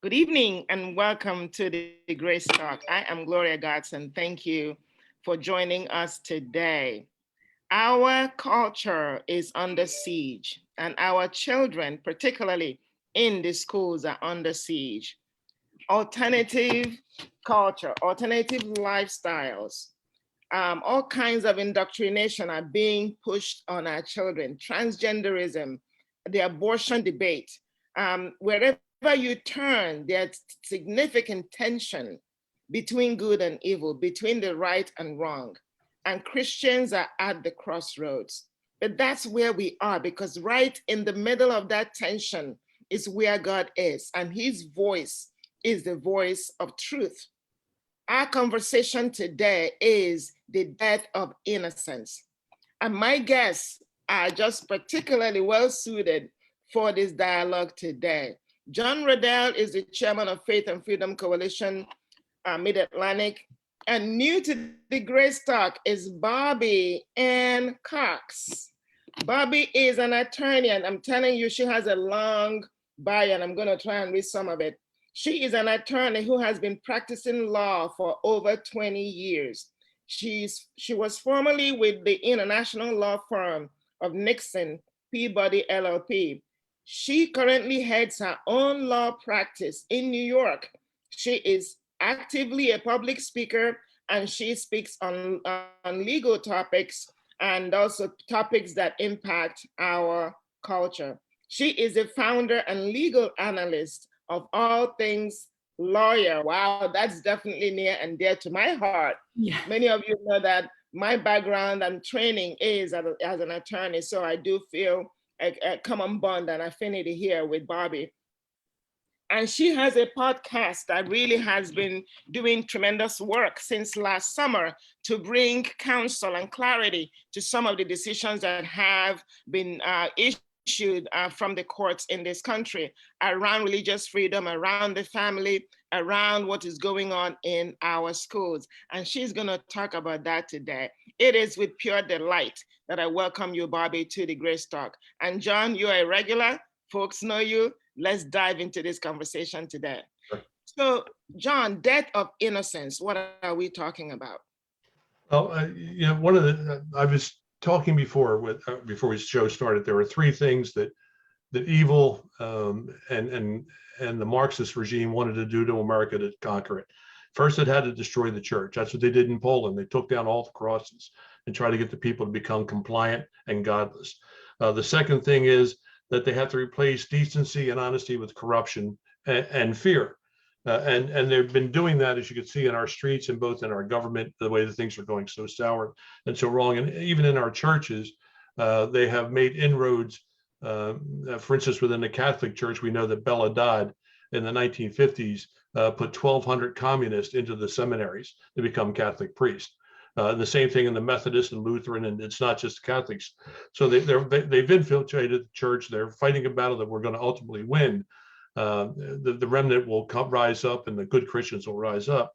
Good evening and welcome to the Grace Talk. I am Gloria Godson. Thank you for joining us today. Our culture is under siege, and our children, particularly in the schools, are under siege. Alternative culture, alternative lifestyles, all kinds of indoctrination are being pushed on our children. Transgenderism, the abortion debate, wherever you turn, there's significant tension between good and evil, between the right and wrong. And Christians are at the crossroads. But that's where we are, because right in the middle of that tension is where God is, and his voice is the voice of truth. Our conversation today is the death of innocence. And my guests are just particularly well suited for this dialogue today. John Riddell is the chairman of Faith and Freedom Coalition, Mid-Atlantic. And new to the Grace Talk is Bobby Ann Cox. Bobby is an attorney, and I'm telling you, she has a long bio, and I'm going to try and read some of it. She is an attorney who has been practicing law for over 20 years. She was formerly with the international law firm of Nixon Peabody LLP. She currently heads her own law practice in New York. She is actively a public speaker, and she speaks on legal topics and also topics that impact our culture. She is a founder and legal analyst of All Things Lawyer. Wow, that's definitely near and dear to my heart. Yeah. Many of you know that my background and training is as an attorney, so I do feel a common bond and affinity here with Bobby. And she has a podcast that really has been doing tremendous work since last summer to bring counsel and clarity to some of the decisions that have been issued from the courts in this country around religious freedom, around the family, around what is going on in our schools. And she's going to talk about that today. It is with pure delight that I welcome you, Bobby, to the Grace Talk. And John, you're a regular. Folks know you. Let's dive into this conversation today. Sure. So, John, death of innocence, what are we talking about? Well, one of the, I was talking before before the show started, there were three things that evil and the Marxist regime wanted to do to America to conquer it. First, it had to destroy the church. That's what they did in Poland. They took down all the crosses and tried to get the people to become compliant and godless. The second thing is that they have to replace decency and honesty with corruption and fear. And they've been doing that, as you can see, in our streets and both in our government, the way that things are going so sour and so wrong. And even in our churches, they have made inroads. For instance, within the Catholic Church, we know that Bella Dodd in the 1950s put 1,200 communists into the seminaries to become Catholic priests. The same thing in the Methodist and Lutheran, and it's not just Catholics. So they've infiltrated the church. They're fighting a battle that we're going to ultimately win. The remnant will rise up, and the good Christians will rise up.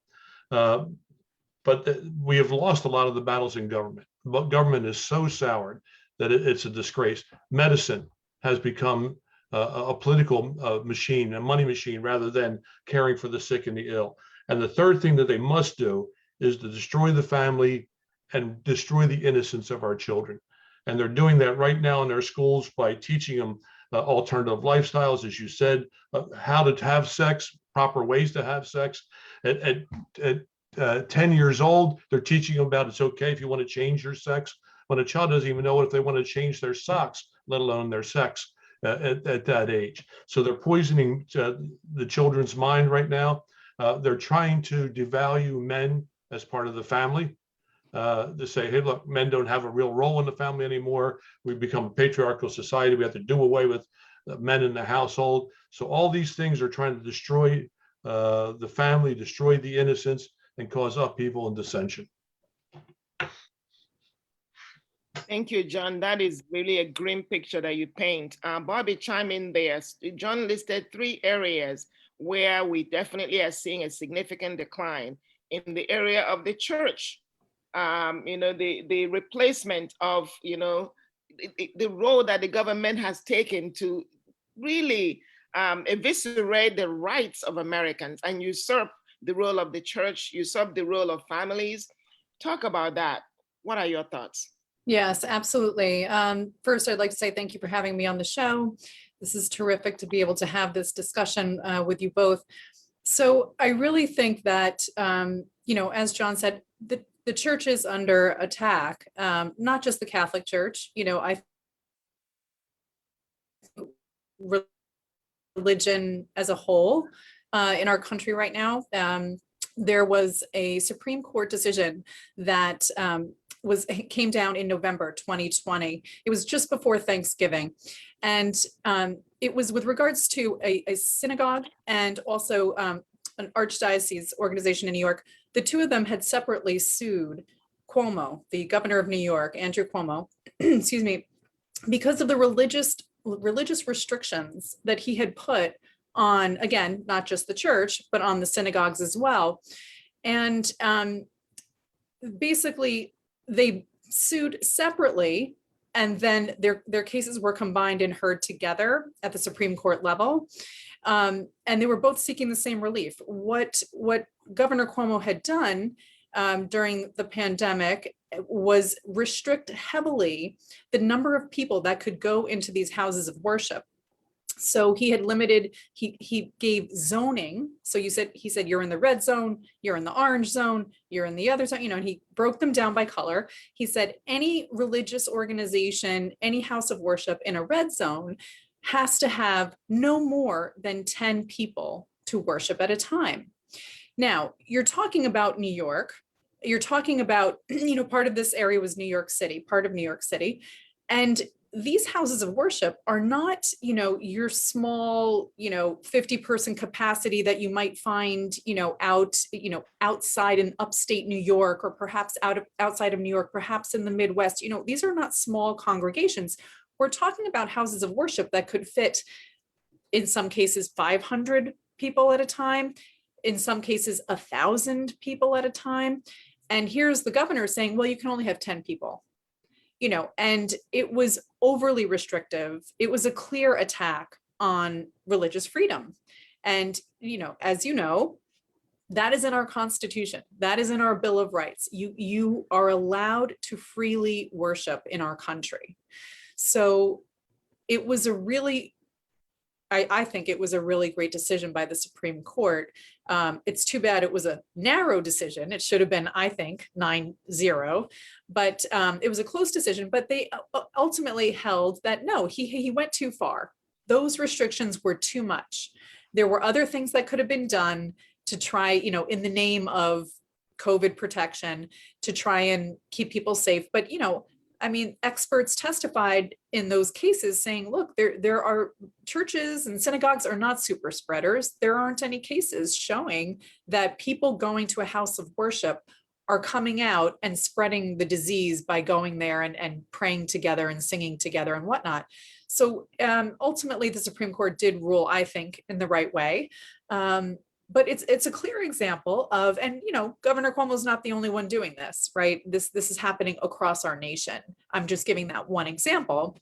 But we have lost a lot of the battles in government. But government is so soured that it's a disgrace. Medicine has become a political machine, a money machine, rather than caring for the sick and the ill. And the third thing that they must do is to destroy the family and destroy the innocence of our children. And they're doing that right now in their schools by teaching them alternative lifestyles, as you said, how to have sex, proper ways to have sex. At 10 years old, they're teaching them about it's okay if you want to change your sex, when a child doesn't even know if they want to change their socks, let alone their sex at that age. So they're poisoning the children's mind right now. They're trying to devalue men as part of the family, to say, hey, look, men don't have a real role in the family anymore. We've become a patriarchal society. We have to do away with men in the household. So all these things are trying to destroy the family, destroy the innocence, and cause upheaval and dissension. Thank you, John. That is really a grim picture that you paint. Bobby, chime in there. John listed three areas where we definitely are seeing a significant decline. In the area of the church, the replacement of, the role that the government has taken to really eviscerate the rights of Americans and usurp the role of the church, usurp the role of families. Talk about that. What are your thoughts? Yes, absolutely. First, I'd like to say thank you for having me on the show. This is terrific to be able to have this discussion with you both. So I really think that, as John said, the church is under attack, not just the Catholic Church. I religion as a whole in our country right now. There was a Supreme Court decision that came down in November 2020. It was just before Thanksgiving. And it was with regards to a synagogue and also an archdiocese organization in New York. The two of them had separately sued Cuomo, the governor of New York, Andrew Cuomo, excuse me, because of the religious restrictions that he had put on, again, not just the church, but on the synagogues as well. And basically, they sued separately, and then their cases were combined and heard together at the Supreme Court level. And they were both seeking the same relief. What Governor Cuomo had done during the pandemic was restrict heavily the number of people that could go into these houses of worship. So he had limited, he gave zoning. So he said, you're in the red zone, you're in the orange zone, you're in the other zone, and he broke them down by color. He said, any religious organization, any house of worship in a red zone has to have no more than 10 people to worship at a time. Now, you're talking about New York. You're talking about, part of this area was New York City, part of New York City. And these houses of worship are not, your small, 50-person capacity that you might find, outside in upstate New York, or perhaps outside of New York, perhaps in the Midwest. These are not small congregations. We're talking about houses of worship that could fit, in some cases, 500 people at a time, in some cases, 1,000 people at a time. And here's the governor saying, well, you can only have 10 people. And it was overly restrictive. It was a clear attack on religious freedom. And, as you know, that is in our Constitution. That is in our Bill of Rights. You are allowed to freely worship in our country. So it was I think it was a really great decision by the Supreme Court. It's too bad it was a narrow decision. It should have been, I think, 9-0, but it was a close decision. But they ultimately held that no, he went too far. Those restrictions were too much. There were other things that could have been done to try, in the name of COVID protection, to try and keep people safe. But experts testified in those cases saying, look, there are churches and synagogues are not super spreaders. There aren't any cases showing that people going to a house of worship are coming out and spreading the disease by going there and praying together and singing together and whatnot. So ultimately, the Supreme Court did rule, I think, in the right way. But it's a clear example of, and Governor Cuomo is not the only one doing this, right? This is happening across our nation. I'm just giving that one example.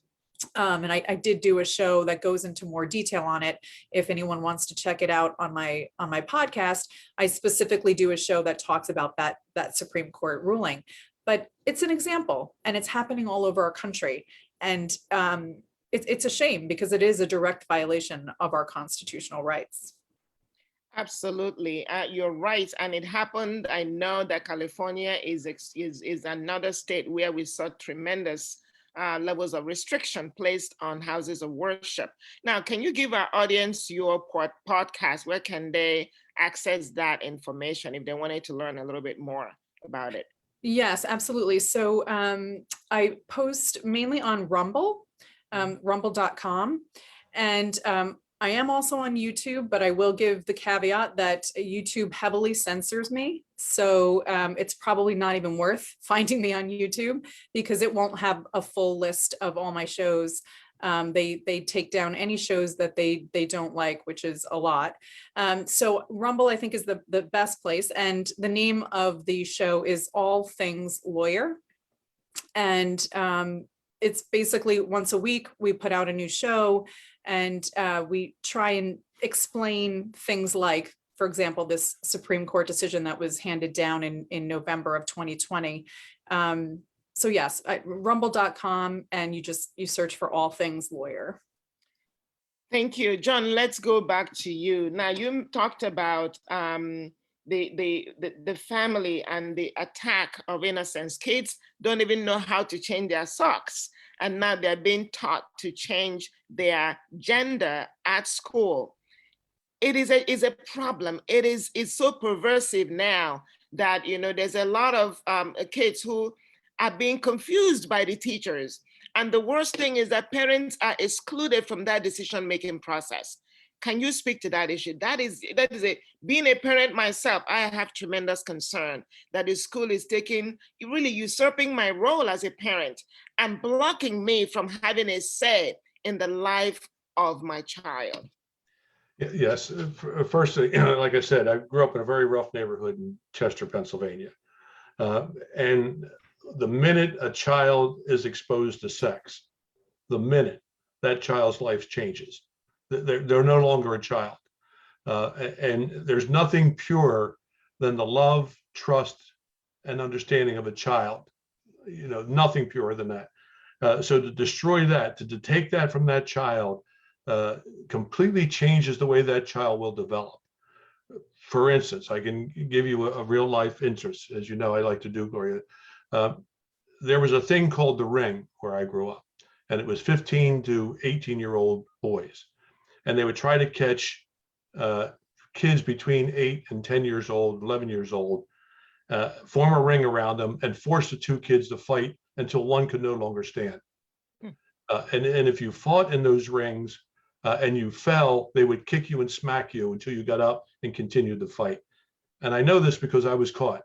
And I did do a show that goes into more detail on it. If anyone wants to check it out on my podcast, I specifically do a show that talks about that Supreme Court ruling. But it's an example, and it's happening all over our country. And it's a shame because it is a direct violation of our constitutional rights. Absolutely, you're right, and it happened. I know that California is another state where we saw tremendous levels of restriction placed on houses of worship. Now, can you give our audience your podcast? Where can they access that information if they wanted to learn a little bit more about it? Yes, absolutely. So I post mainly on Rumble, rumble.com, and I am also on YouTube, but I will give the caveat that YouTube heavily censors me. So it's probably not even worth finding me on YouTube because it won't have a full list of all my shows. They take down any shows that they don't like, which is a lot. So Rumble, I think, is the best place. And the name of the show is All Things Lawyer. And it's basically once a week, we put out a new show, and we try and explain things like, for example, this Supreme Court decision that was handed down in November of 2020. So yes, rumble.com, and you search for all things lawyer. Thank you. John, let's go back to you. Now, you talked about the family and the attack of innocence. Kids don't even know how to change their socks, and now they're being taught to change their gender at school. It is a problem. It's so pervasive now that, you know, there's a lot of kids who are being confused by the teachers. And the worst thing is that parents are excluded from that decision-making process. Can you speak to that issue? That is being a parent myself, I have tremendous concern that the school is really usurping my role as a parent and blocking me from having a say in the life of my child. Yes. First, like I said, I grew up in a very rough neighborhood in Chester, Pennsylvania. And the minute a child is exposed to sex, the minute that child's life changes, they're no longer a child. And there's nothing purer than the love, trust, and understanding of a child. You know, nothing purer than that. So to destroy that, to take that from that child, completely changes the way that child will develop. For instance, I can give you a real life interest. As you know, I like to do, Gloria. There was a thing called the ring where I grew up, and it was 15 to 18-year-old boys. And they would try to catch kids between 8 and 10 years old, 11 years old, form a ring around them and force the two kids to fight until one could no longer stand. And if you fought in those rings and you fell, they would kick you and smack you until you got up and continued the fight. And I know this because I was caught.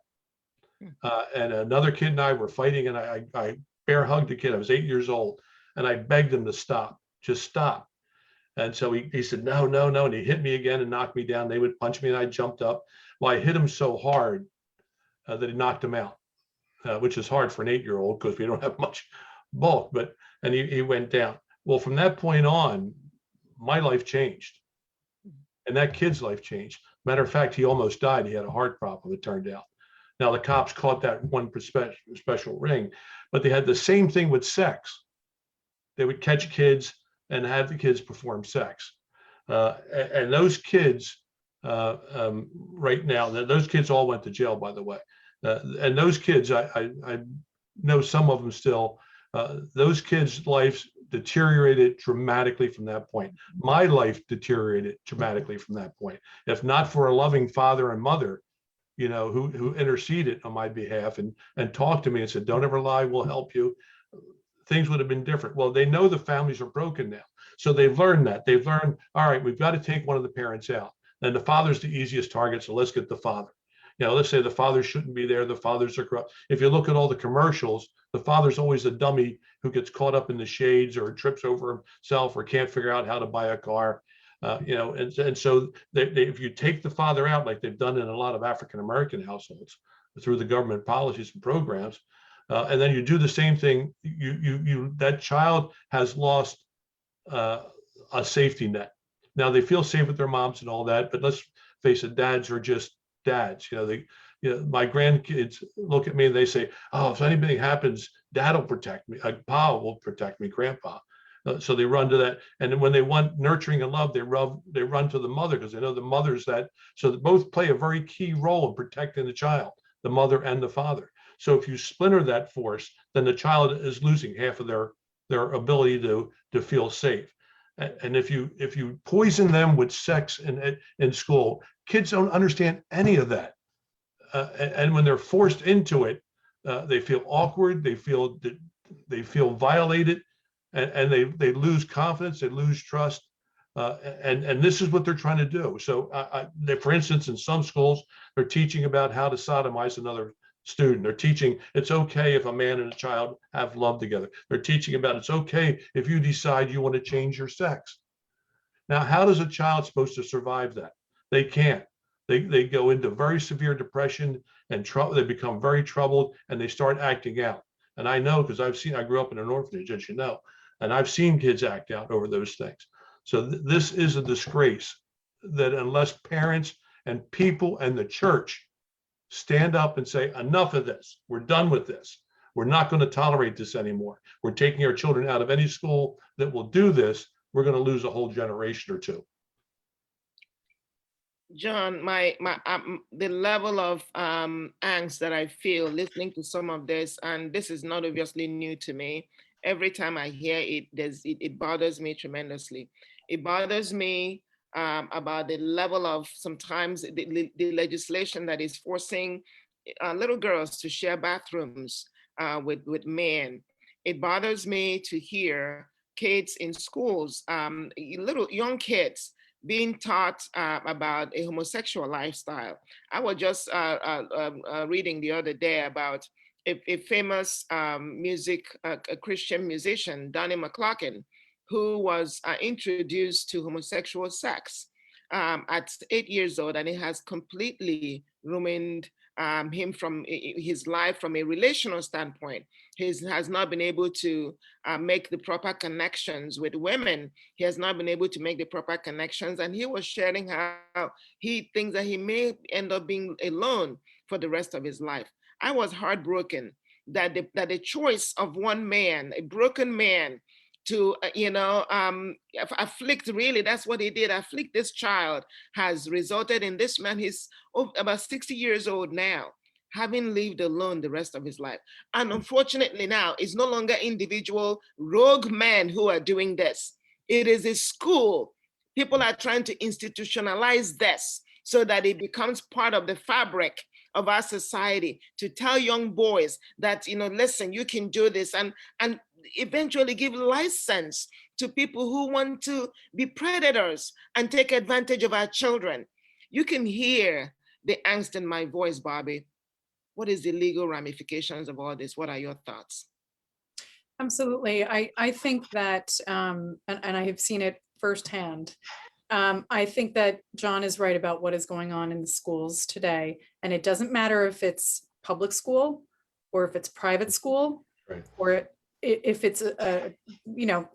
And another kid and I were fighting, and I bear hugged the kid. I was 8 years old, and I begged him to stop, just stop. And so he said, no, no, no. And he hit me again and knocked me down. They would punch me and I jumped up. Well, I hit him so hard that it knocked him out, which is hard for an 8-year-old because we don't have much bulk, and he went down. Well, from that point on, my life changed and that kid's life changed. Matter of fact, he almost died. He had a heart problem, it turned out. Now the cops caught that one special ring, but they had the same thing with sex. They would catch kids and have the kids perform sex. And those kids right now, those kids all went to jail, by the way. And those kids, I know some of them still, those kids' lives deteriorated dramatically from that point. My life deteriorated dramatically from that point. If not for a loving father and mother, you know, who interceded on my behalf and talked to me and said, don't ever lie, we'll help you, things would have been different. Well, they know the families are broken now. So they've learned that. They've learned, all right, we've got to take one of the parents out. And the father's the easiest target, so let's get the father. You know, let's say the father shouldn't be there, the fathers are corrupt. If you look at all the commercials, the father's always a dummy who gets caught up in the shades or trips over himself or can't figure out how to buy a car. You know, and so if you take the father out, like they've done in a lot of African-American households through the government policies and programs, and then you do the same thing, that child has lost a safety net. Now they feel safe with their moms and all that, but let's face it, dads are just dads. You know, my grandkids look at me and they say, "Oh, if anything happens, Dad will protect me. Pa will protect me, Grandpa." So they run to that, and then when they want nurturing and love, they run to the mother because they know the mother's that. So they both play a very key role in protecting the child, the mother and the father. So if you splinter that force, then the child is losing half of their ability to feel safe. And if you poison them with sex in school, kids don't understand any of that. And when they're forced into it, they feel awkward, they feel violated, and they lose confidence, they lose trust. And this is what they're trying to do. So for instance, in some schools, they're teaching about how to sodomize another student. They're teaching it's okay if a man and a child have love together. They're teaching about it's okay if you decide you want to change your sex. Now, how does a child supposed to survive that? They can't. They go into very severe depression and they become very troubled and they start acting out. And I know, because I grew up in an orphanage, as you know, and I've seen kids act out over those things. So this is a disgrace that unless parents and people and the church stand up and say, enough of this, we're done with this. We're not going to tolerate this anymore. We're taking our children out of any school that will do this. We're going to lose a whole generation or two. John, the level of angst that I feel listening to some of this, and this is not obviously new to me. Every time I hear it, it bothers me tremendously. It bothers me about the level of sometimes the legislation that is forcing little girls to share bathrooms with men. It bothers me to hear kids in schools, little young kids, being taught about a homosexual lifestyle. I was just reading the other day about a famous a Christian musician, Donnie McClurkin, who was introduced to homosexual sex at 8 years old, and it has completely ruined him from his life from a relational standpoint. He has not been able to make the proper connections with women. He has not been able to make the proper connections. And he was sharing how he thinks that he may end up being alone for the rest of his life. I was heartbroken that the choice of one man, a broken man, to afflict, really, that's what he did, afflict this child, has resulted in this man. He's about 60 years old now, having lived alone the rest of his life. And unfortunately now, it's no longer individual rogue men who are doing this. It is a school. People are trying to institutionalize this so that it becomes part of the fabric of our society, to tell young boys that, listen, you can do this, and eventually give license to people who want to be predators and take advantage of our children. You can hear the angst in my voice, Bobby. What is the legal ramifications of all this? What are your thoughts? Absolutely. I think that, and I have seen it firsthand. I think that John is right about what is going on in the schools today. And it doesn't matter if it's public school or if it's private school, Right. or if it's a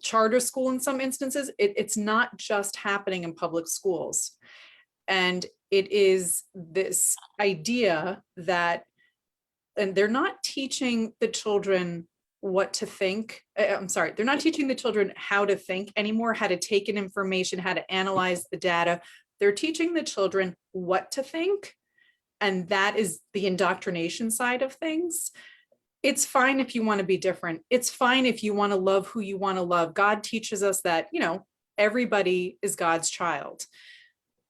charter school. In some instances, it's not just happening in public schools. And it is this idea that, and they're not teaching the children what to think. I'm sorry, they're not teaching the children how to think anymore, how to take in information, how to analyze the data. They're teaching the children what to think. And that is the indoctrination side of things. It's fine if you want to be different. It's fine if you want to love who you want to love. God teaches us that, everybody is God's child.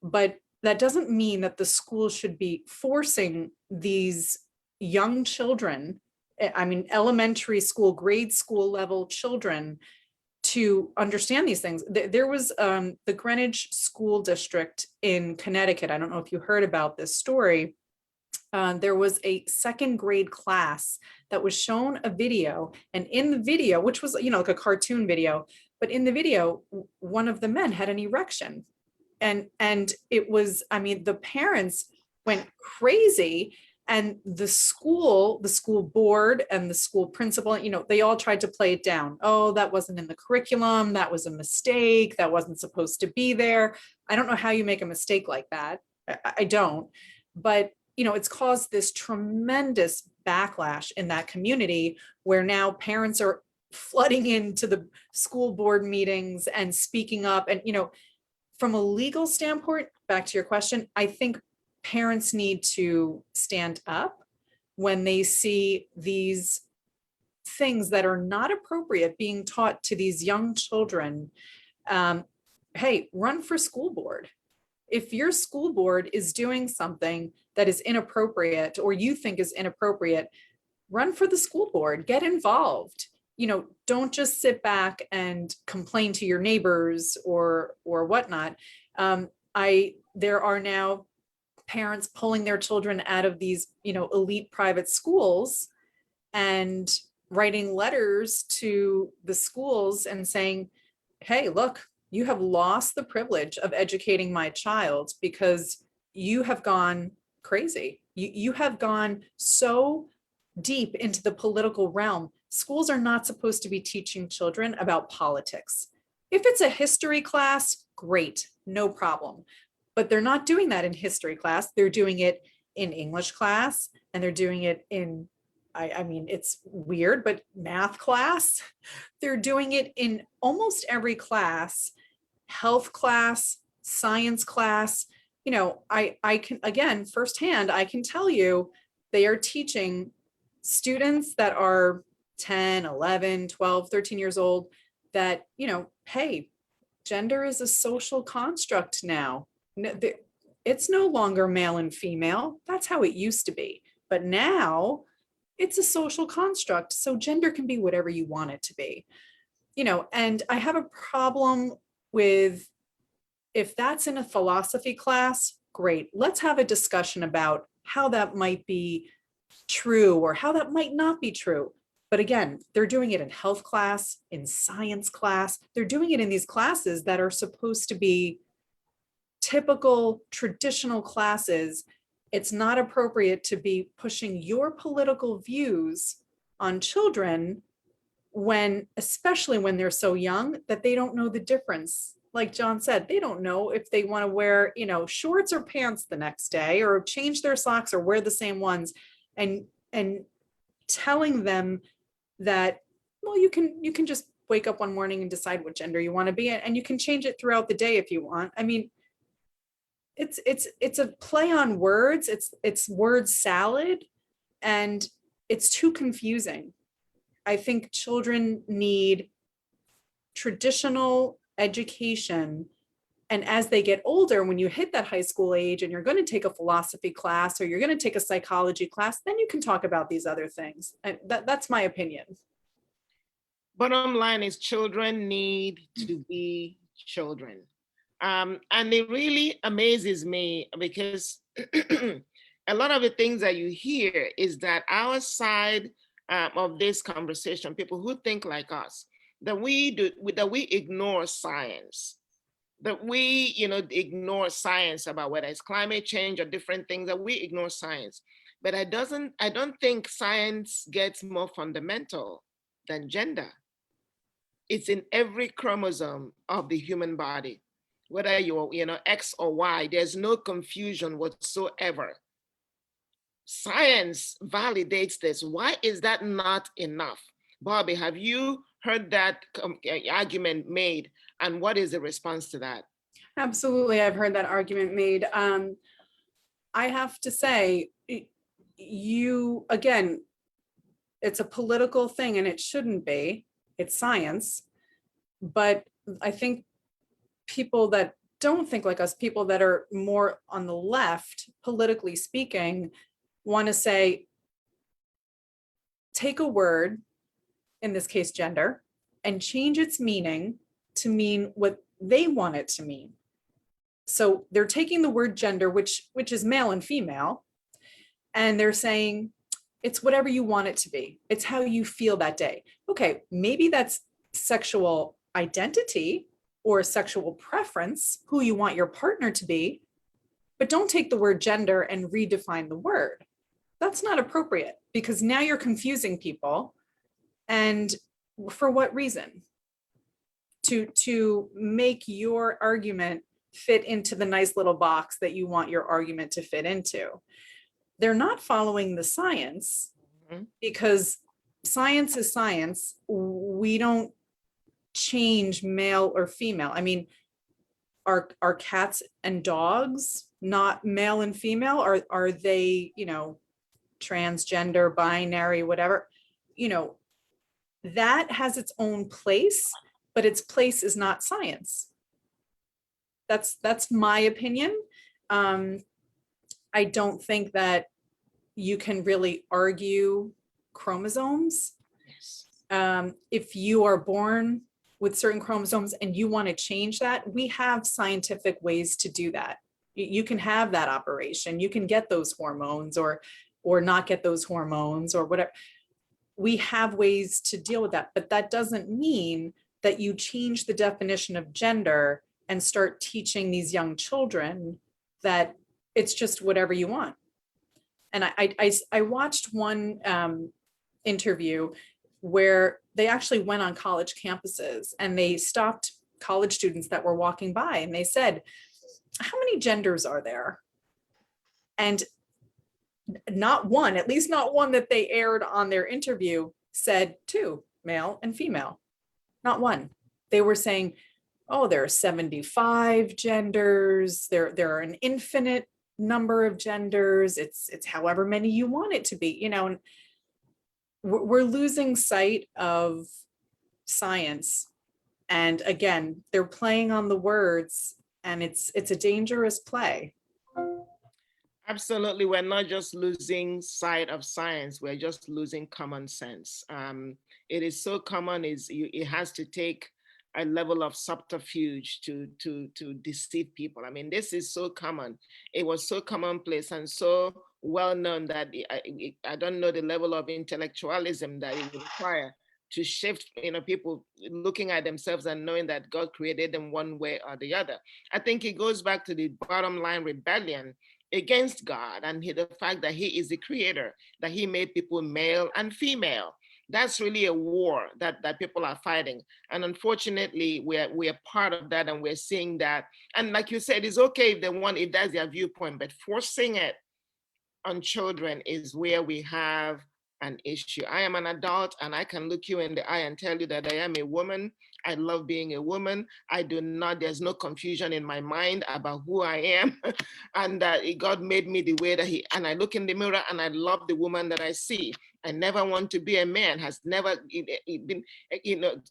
But that doesn't mean that the school should be forcing these young children, elementary school, grade school level children, to understand these things. There was the Greenwich School District in Connecticut. I don't know if you heard about this story. There was a second grade class that was shown a video, and in the video, which was, like a cartoon video, but in the video, one of the men had an erection. And it was, the parents went crazy, and the school board and the school principal, they all tried to play it down. Oh, that wasn't in the curriculum. That was a mistake. That wasn't supposed to be there. I don't know how you make a mistake like that. I don't. But it's caused this tremendous backlash in that community, where now parents are flooding into the school board meetings and speaking up. And, from a legal standpoint, back to your question, I think parents need to stand up when they see these things that are not appropriate being taught to these young children. Hey, run for school board. If your school board is doing something that is inappropriate, or you think is inappropriate, run for the school board, get involved. Don't just sit back and complain to your neighbors or whatnot. There are now parents pulling their children out of these, elite private schools and writing letters to the schools and saying, hey, look, you have lost the privilege of educating my child because you have gone crazy. You have gone so deep into the political realm, schools are not supposed to be teaching children about politics. If it's a history class, great, no problem. But they're not doing that in history class. They're doing it in English class, and they're doing it in, I mean, it's weird, but math class. They're doing it in almost every class, health class, science class. You know, I can, again, firsthand, I can tell you, they are teaching students that are 10, 11, 12, 13 years old that, you know, hey, gender is a social construct now. It's no longer male and female. That's how it used to be. But now it's a social construct. So gender can be whatever you want it to be. You know, and I have a problem with, if that's in a philosophy class, great. Let's have a discussion about how that might be true or how that might not be true. But again, they're doing it in health class, in science class. They're doing it in these classes that are supposed to be typical, traditional classes. It's not appropriate to be pushing your political views on children when, especially when they're so young, that they don't know the difference. Like John said, they don't know if they want to wear, you know, shorts or pants the next day, or change their socks or wear the same ones. And telling them that, well, you can just wake up one morning and decide what gender you want to be, and you can change it throughout the day if you want. I mean, it's a play on words. It's word salad, and it's too confusing. I think children need traditional education. And as they get older, when you hit that high school age and you're going to take a philosophy class or you're going to take a psychology class, then you can talk about these other things. And that's my opinion. Bottom line is children need to be children. And it really amazes me because a lot of the things that you hear is that our side of this conversation, people who think like us, that we ignore science, that we, ignore science about whether it's climate change or different things, that we ignore science. But I don't think science gets more fundamental than gender. It's in every chromosome of the human body, whether you're, X or Y, there's no confusion whatsoever. Science validates this. Why is that not enough? Bobby, have you heard that argument made? And what is the response to that? Absolutely, I've heard that argument made. I have to say, again, it's a political thing and it shouldn't be. It's science. But I think people that don't think like us, people that are more on the left, politically speaking, want to say, take a word, in this case gender, and change its meaning to mean what they want it to mean. So they're taking the word gender, which is male and female, and they're saying it's whatever you want it to be. It's how you feel that day. Okay, maybe that's sexual identity or sexual preference, who you want your partner to be, but don't take the word gender and redefine the word. That's not appropriate, because now you're confusing people. And for what reason? To make your argument fit into the nice little box that you want your argument to fit into. They're not following the science, because science is science. We don't change male or female. I mean, are cats and dogs not male and female? Are they, transgender, binary, whatever? That has its own place, but its place is not science. That's my opinion. I don't think that you can really argue chromosomes. Yes. If you are born with certain chromosomes and you want to change that, we have scientific ways to do that. You can have that operation. You can get those hormones or not get those hormones or whatever. We have ways to deal with that, but that doesn't mean that you change the definition of gender and start teaching these young children that it's just whatever you want. And I watched one interview where they actually went on college campuses and they stopped college students that were walking by and they said, how many genders are there? And not one, at least not one that they aired on their interview, said two, male and female. Not one. They were saying, oh, there are 75 genders. There are an infinite number of genders. It's however many you want it to be, you know, and we're losing sight of science. And again, they're playing on the words, and it's a dangerous play. Absolutely. We're not just losing sight of science, we're just losing common sense. It is so common, it has to take a level of subterfuge to deceive people. I mean, this is so common. It was so commonplace and so well known that I don't know the level of intellectualism that it would require to shift, people looking at themselves and knowing that God created them one way or the other. I think it goes back to the bottom line rebellion against God and the fact that he is the creator, that he made people male and female. That's really a war that people are fighting. And unfortunately, we're part of that, and we're seeing that. And like you said, it's okay if that's their viewpoint, but forcing it on children is where we have an issue. I am an adult and I can look you in the eye and tell you that I am a woman. I love being a woman. There's no confusion in my mind about who I am. And God made me the way that and I look in the mirror and I love the woman that I see. I never want to be a man, has never been,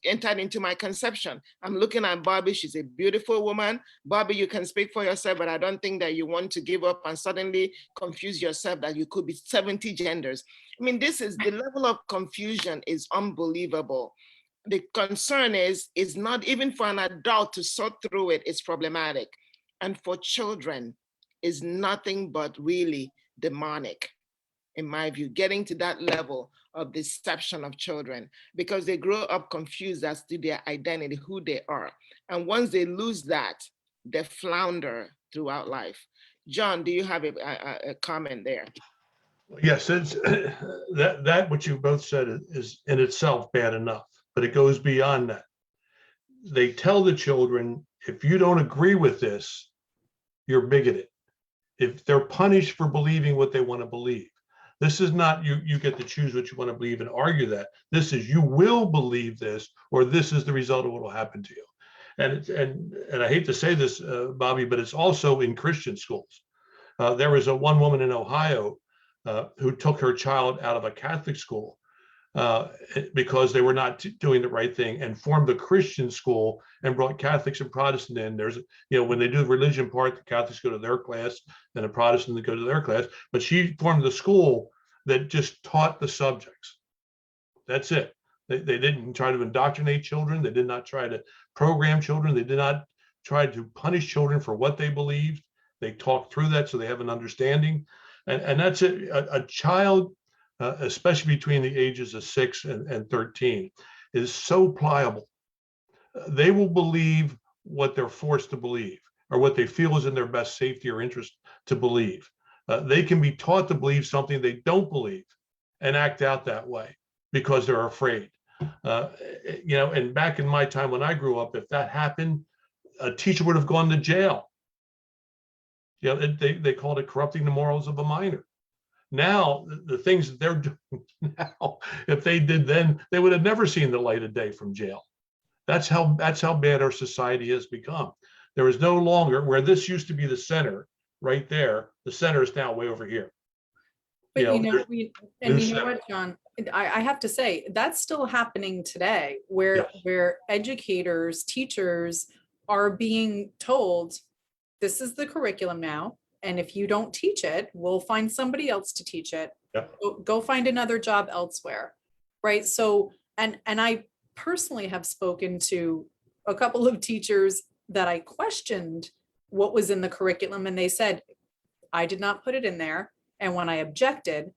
entered into my conception. I'm looking at Bobby, she's a beautiful woman. Bobby, you can speak for yourself, but I don't think that you want to give up and suddenly confuse yourself that you could be 70 genders. I mean, the level of confusion is unbelievable. The concern is not even for an adult to sort through it, it's problematic. And for children is nothing but really demonic, in my view, getting to that level of deception of children, because they grow up confused as to their identity, who they are. And once they lose that, they flounder throughout life. John, do you have a comment there? Yes, it's that what you both said is in itself bad enough, but it goes beyond that. They tell the children, if you don't agree with this, you're bigoted. If they're punished for believing what they want to believe. This is not you get to choose what you want to believe and argue that. This is you will believe this, or this is the result of what will happen to you. And I hate to say this, Bobby, but it's also in Christian schools. There was one woman in Ohio who took her child out of a Catholic school because they were not doing the right thing, and formed a Christian school and brought Catholics and Protestants in. There's, when they do the religion part, the Catholics go to their class and the Protestants go to their class. But she formed the school that just taught the subjects. That's it. They didn't try to indoctrinate children. They did not try to program children. They did not try to punish children for what they believed. They talked through that so they have an understanding. And that's it. A child, especially between the ages of 6 and 13, is so pliable. They will believe what they're forced to believe, or what they feel is in their best safety or interest to believe. They can be taught to believe something they don't believe and act out that way because they're afraid. And back in my time when I grew up, if that happened, a teacher would have gone to jail. They called it corrupting the morals of a minor. Now, the things that they're doing now, if they did then, they would have never seen the light of day from jail. That's how bad our society has become. There is no longer, where this used to be the center right there, the center is now way over here. But you know what, John, I have to say that's still happening today, where educators, teachers are being told, this is the curriculum now, and if you don't teach it, we'll find somebody else to teach it. Yep. Go find another job elsewhere, right? So, and I personally have spoken to a couple of teachers that I questioned what was in the curriculum, and they said, I did not put it in there. And when I objected,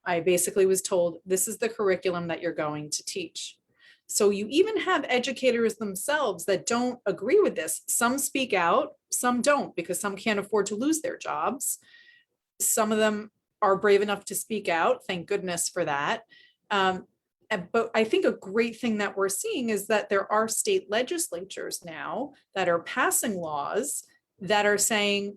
I basically was told, this is the curriculum that you're going to teach. So you even have educators themselves that don't agree with this. Some speak out, some don't, because some can't afford to lose their jobs. Some of them are brave enough to speak out. Thank goodness for that. And But I think a great thing that we're seeing is that there are state legislatures now that are passing laws that are saying,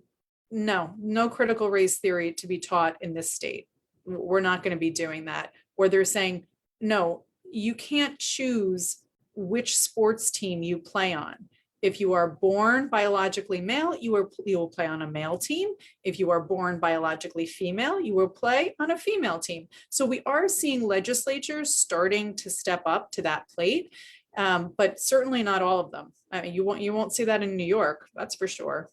no critical race theory to be taught in this state. We're not going to be doing that. Or they're saying, no, you can't choose which sports team you play on. If you are born biologically male, you will play on a male team. If you are born biologically female, you will play on a female team. So we are seeing legislatures starting to step up to that plate, but certainly not all of them. I mean, you won't see that in New York, that's for sure.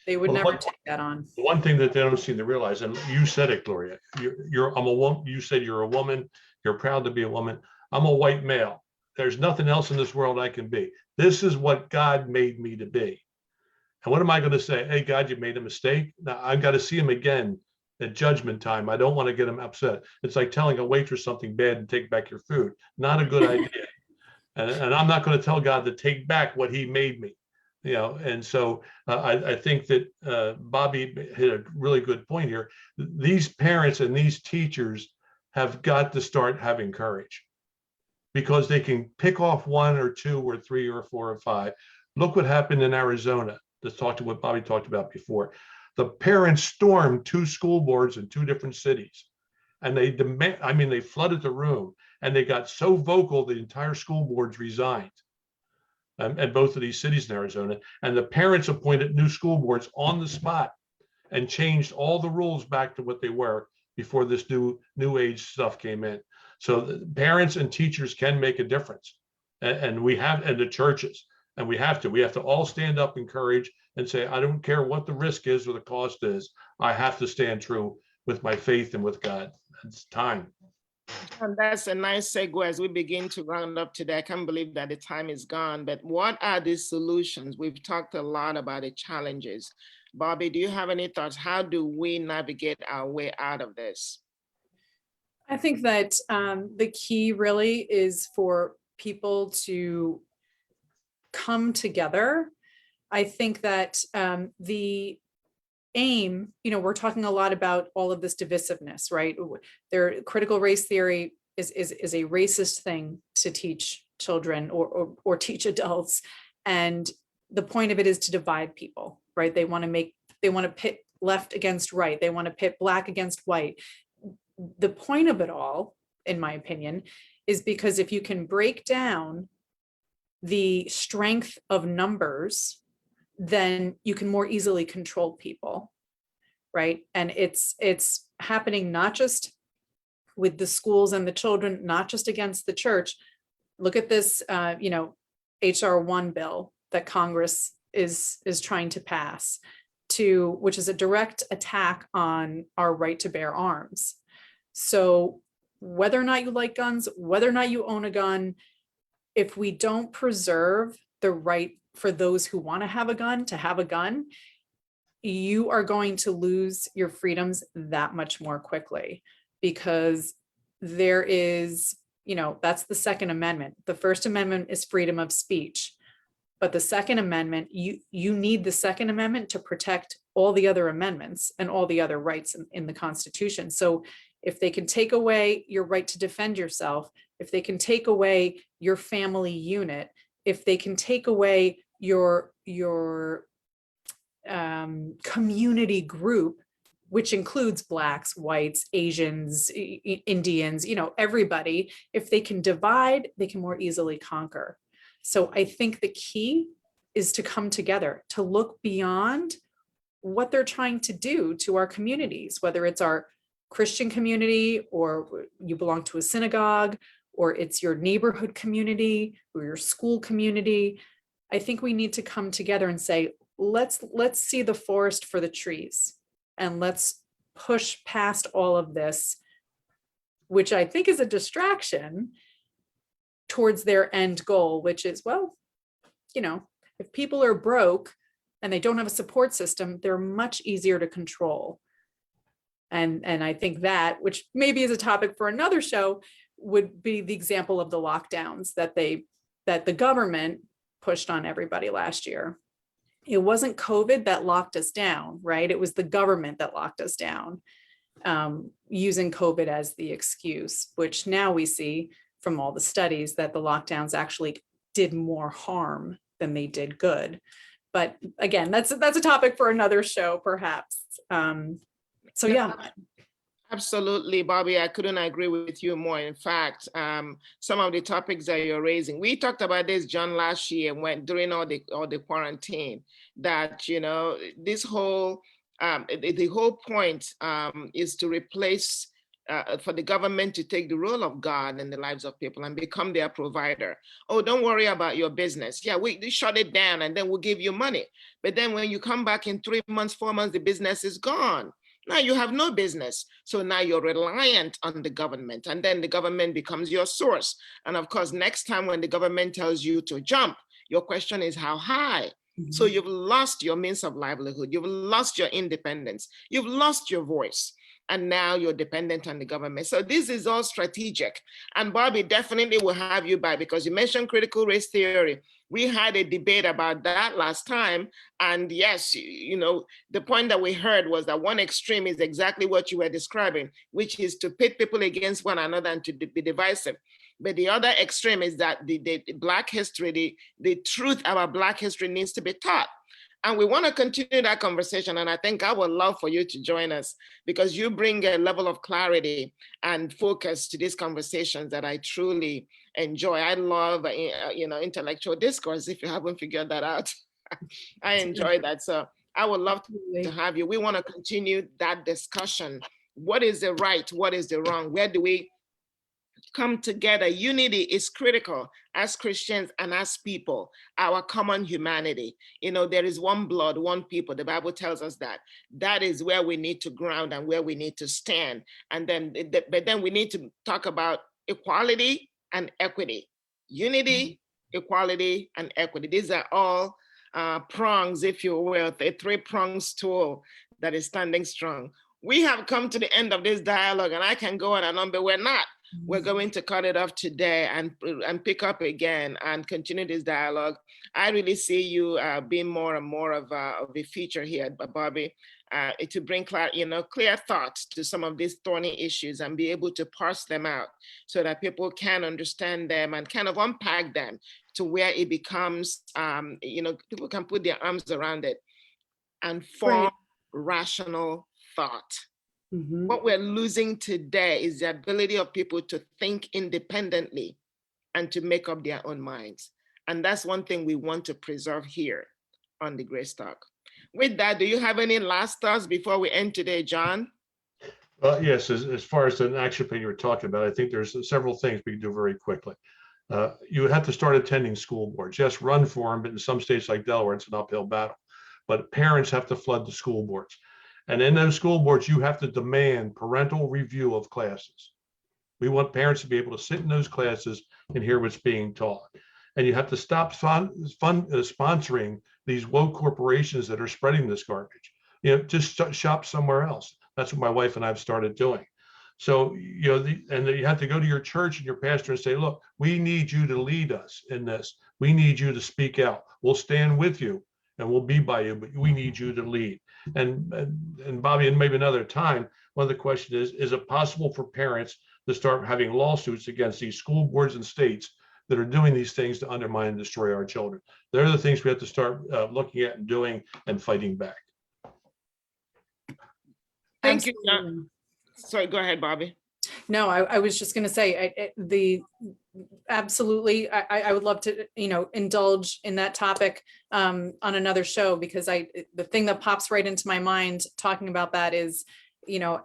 They would never take that on. The one thing that they don't seem to realize, and you said it, Gloria, I'm a woman. You said you're a woman. You're proud to be a woman. I'm a white male. There's nothing else in this world I can be. This is what God made me to be. And what am I going to say? Hey, God, you made a mistake. Now I've got to see him again at judgment time. I don't want to get him upset. It's like telling a waitress something bad and take back your food. Not a good idea. And I'm not going to tell God to take back what he made me. And so I think that Bobby hit a really good point here. These parents and these teachers have got to start having courage, because they can pick off one or two or three or four or five. Look what happened in Arizona. Let's talk to what Bobby talked about before. The parents stormed 2 school boards in 2 different cities, and they flooded the room, and they got so vocal the entire school boards resigned. And both of these cities in Arizona, and the parents appointed new school boards on the spot and changed all the rules back to what they were before this new age stuff came in. So the parents and teachers can make a difference, and the churches, and we have to all stand up in courage and say, I don't care what the risk is or the cost is. I have to stand true with my faith and with God. It's time. And that's a nice segue as we begin to round up today. I can't believe that the time is gone, but what are the solutions? We've talked a lot about the challenges. Bobby, do you have any thoughts? How do we navigate our way out of this? I think that the key really is for people to come together. I think that the aim, we're talking a lot about all of this divisiveness, right? Critical race theory is a racist thing to teach children or teach adults. And the point of it is to divide people, right? They want to pit left against right. They want to pit black against white. The point of it all, in my opinion, is because if you can break down the strength of numbers, then you can more easily control people, right? And it's happening not just with the schools and the children, not just against the church. Look at this, HR 1 bill that Congress is trying to pass, which is a direct attack on our right to bear arms. So whether or not you like guns, whether or not you own a gun, if we don't preserve the right for those who want to have a gun, you are going to lose your freedoms that much more quickly, because there is, that's the Second Amendment. The First Amendment is freedom of speech, but the Second Amendment, you need the Second Amendment to protect all the other amendments and all the other rights in the Constitution. So if they can take away your right to defend yourself, if they can take away your family unit, if they can take away your community group, which includes Blacks, whites, Asians, Indians, everybody, if they can divide, they can more easily conquer. So I think the key is to come together, to look beyond what they're trying to do to our communities, whether it's our Christian community, or you belong to a synagogue, or it's your neighborhood community or your school community. I think we need to come together and say, let's see the forest for the trees, and let's push past all of this, which I think is a distraction towards their end goal, which is, if people are broke and they don't have a support system, they're much easier to control. And I think that, which maybe is a topic for another show, would be the example of the lockdowns that the government pushed on everybody last year. It wasn't COVID that locked us down, right? It was the government that locked us down, using COVID as the excuse, which now we see from all the studies that the lockdowns actually did more harm than they did good. But again, that's a topic for another show, perhaps. So yeah. Absolutely, Bobby. I couldn't agree with you more. In fact, some of the topics that you're raising, we talked about this, John, last year when during all the quarantine. That this whole the whole point is to replace. For the government to take the role of God in the lives of people and become their provider. Oh, don't worry about your business. Yeah, we shut it down and then we'll give you money. But then when you come back in 3 months, 4 months, the business is gone. Now you have no business. So now you're reliant on the government, and then the government becomes your source. And of course, next time when the government tells you to jump, your question is how high? So you've lost your means of livelihood. You've lost your independence. You've lost your voice. And now you're dependent on the government. So this is all strategic. And Bobby, definitely will have you back because you mentioned critical race theory. We had a debate about that last time. And yes, the point that we heard was that one extreme is exactly what you were describing, which is to pit people against one another and to be divisive. But the other extreme is that the Black history, the truth about Black history needs to be taught. And we want to continue that conversation. And I think I would love for you to join us because you bring a level of clarity and focus to these conversations that I truly enjoy. I love, intellectual discourse, if you haven't figured that out. I enjoy that. So I would love to have you. We want to continue that discussion. What is the right? What is the wrong? Where do we come together? Unity is critical as Christians and as people, our common humanity. There is one blood, one people. The Bible tells us that. That is where we need to ground and where we need to stand. And then, but then we need to talk about equality and equity. Unity, equality, and equity. These are all prongs, if you will, a three-pronged stool that is standing strong. We have come to the end of this dialogue, and I can go on and on, but we're not. We're going to cut it off today and pick up again and continue this dialogue. I really see you being more and more of a feature here, Bobby, to bring clear thoughts to some of these thorny issues and be able to parse them out so that people can understand them and kind of unpack them to where it becomes, people can put their arms around it and form rational thought. What we're losing today is the ability of people to think independently and to make up their own minds. And that's one thing we want to preserve here on the Grace Talk. With that, do you have any last thoughts before we end today, John? Well, yes, as far as the action plan you were talking about, I think there's several things we can do very quickly. You have to start attending school boards. Yes, run for them, but in some states like Delaware, it's an uphill battle. But parents have to flood the school boards. And in those school boards, you have to demand parental review of classes. We want parents to be able to sit in those classes and hear what's being taught. And you have to stop sponsoring these woke corporations that are spreading this garbage. Just shop somewhere else. That's what my wife and I have started doing. So, and you have to go to your church and your pastor and say, look, we need you to lead us in this. We need you to speak out. We'll stand with you and we'll be by you, but we need you to lead. And Bobby, and maybe another time, one of the questions is it possible for parents to start having lawsuits against these school boards and states that are doing these things to undermine and destroy our children? They're the things we have to start looking at and doing and fighting back. Thank you, John. Sorry, go ahead, Bobby. No, I was just going to say absolutely. I would love to, indulge in that topic on another show, because the thing that pops right into my mind talking about that is,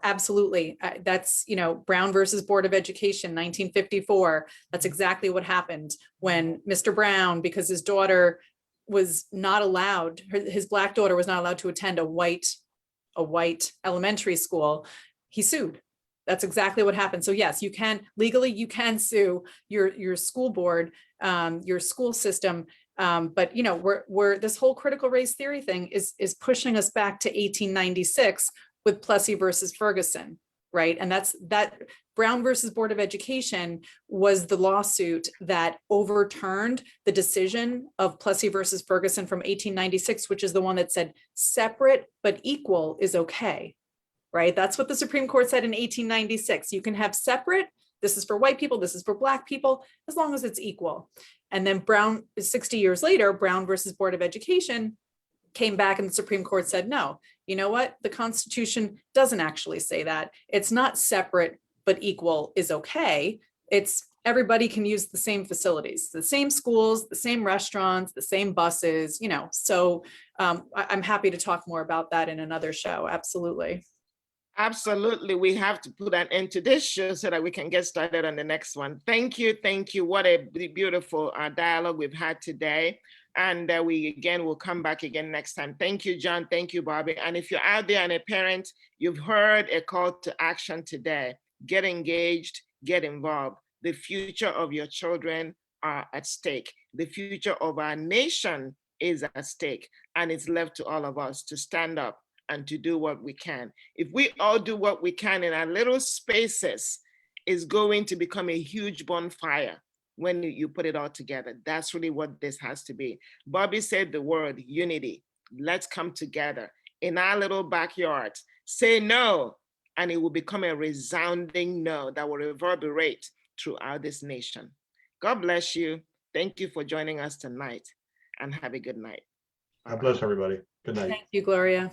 absolutely. That's, Brown versus Board of Education, 1954. That's exactly what happened when Mr. Brown, because his daughter was not allowed, his Black daughter was not allowed to attend a white elementary school, he sued. That's exactly what happened. So yes, you can legally sue your school board, your school system. But we're this whole critical race theory thing is pushing us back to 1896 with Plessy versus Ferguson, right? And that Brown versus Board of Education was the lawsuit that overturned the decision of Plessy versus Ferguson from 1896, which is the one that said separate but equal is okay. Right? That's what the Supreme Court said in 1896. You can have separate this is for white people, this is for Black people, as long as it's equal. And then Brown, 60 years later, Brown versus Board of Education came back and the Supreme Court said, no, you know what? The Constitution doesn't actually say that. It's not separate, but equal is okay. It's everybody can use the same facilities, the same schools, the same restaurants, the same buses, you know. So I'm happy to talk more about that in another show. Absolutely. Absolutely. We have to put an end to this show so that we can get started on the next one. Thank you. Thank you. What a beautiful dialogue we've had today. And we again will come back again next time. Thank you, John. Thank you, Bobby. And if you're out there and a parent, you've heard a call to action today. Get engaged, get involved. The future of your children are at stake. The future of our nation is at stake. And it's left to all of us to stand up and to do what we can. If we all do what we can in our little spaces, it's going to become a huge bonfire when you put it all together. That's really what this has to be. Bobby said the word unity. Let's come together in our little backyards. Say no, and it will become a resounding no that will reverberate throughout this nation. God bless you. Thank you for joining us tonight, and have a good night. God bless everybody. Good night. Thank you, Gloria.